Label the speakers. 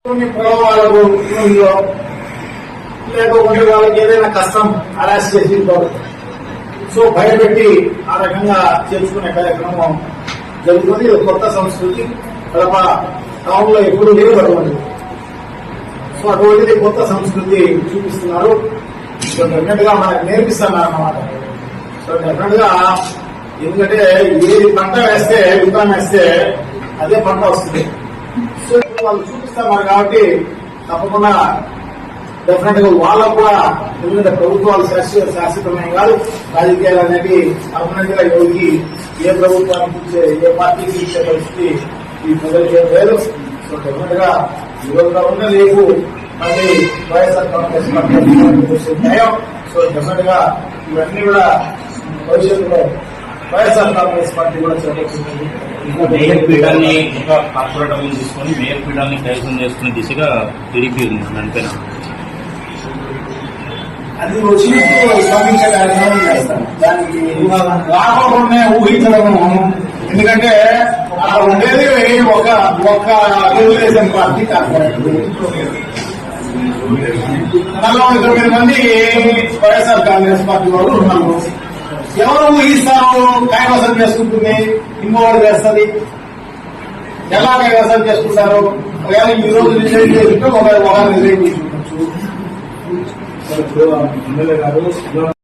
Speaker 1: వాళ్ళకు లేకపోతే వాళ్ళకి ఏదైనా కష్టం అరెస్ట్ చేసి సో భయపెట్టి ఆ రకంగా చేర్చుకునే కార్యక్రమం జరుగుతుంది. కొత్త సంస్కృతి కడప టౌన్ లో ఎప్పుడు లేదు అటువంటిది. సో అటువంటిది కొత్త సంస్కృతి చూపిస్తున్నారు. సో డెఫినెట్ గా మనకు నేర్పిస్తున్నారు అన్నమాట. సో డెఫినెట్ గా ఎందుకంటే ఏది పంట వేస్తే విత్తనం వేస్తే అదే పంట వస్తుంది. సో వాళ్ళు చూపిస్తున్నారు కాబట్టి తప్పకుండా డెఫినెట్ గా వాళ్ళకు కూడా ఎందుకంటే ప్రభుత్వాలు శాశ్వతమే కాదు, రాజకీయాలు అనేది పర్మనెంట్ గా ఎవరికి ఏ ప్రభుత్వానికి ఇచ్చే ఏ పార్టీకి ఇచ్చే పరిస్థితి ఈ ప్రజలకి ఏం లేదు. సో డెఫినెట్ గా ఈరోజు రేపు మళ్ళీ YSR Congress party. So definite గా ఇవన్నీ కూడా భవిష్యత్తులో వైఎస్ఆర్ కాంగ్రెస్ పార్టీ కూడా చేపడుతుంది.
Speaker 2: మేయర్ పీఠాన్ని ఇంకా కార్పొరేట్ తీసుకొని మేయర్ పీఠాన్ని కైవసం చేసుకునే దిశగా టీడీపీ ఉంది. దానిపైన
Speaker 1: అది వచ్చినప్పుడు స్పందించే కార్యక్రమం చేస్తాం. దానికి రాకపోతే ఊహించడం. ఎందుకంటే అక్కడ ఉండేది ఒక తెలుగుదేశం పార్టీ కార్పొరేట్, 49 మంది వైఎస్ఆర్ కాంగ్రెస్ పార్టీ వాళ్ళు ఉన్నారు. ఎవరు ఊహిస్తారు కైవసం చేసుకుంటుంది, ఇంకోటి చేస్తుంది? ఎలా కైవసం చేసుకుంటారు? ఒకవేళ ఈ రోజు రిజైన్ చేసుకుంటే ఒక రిజైన్ చేసుకుంటచ్చు.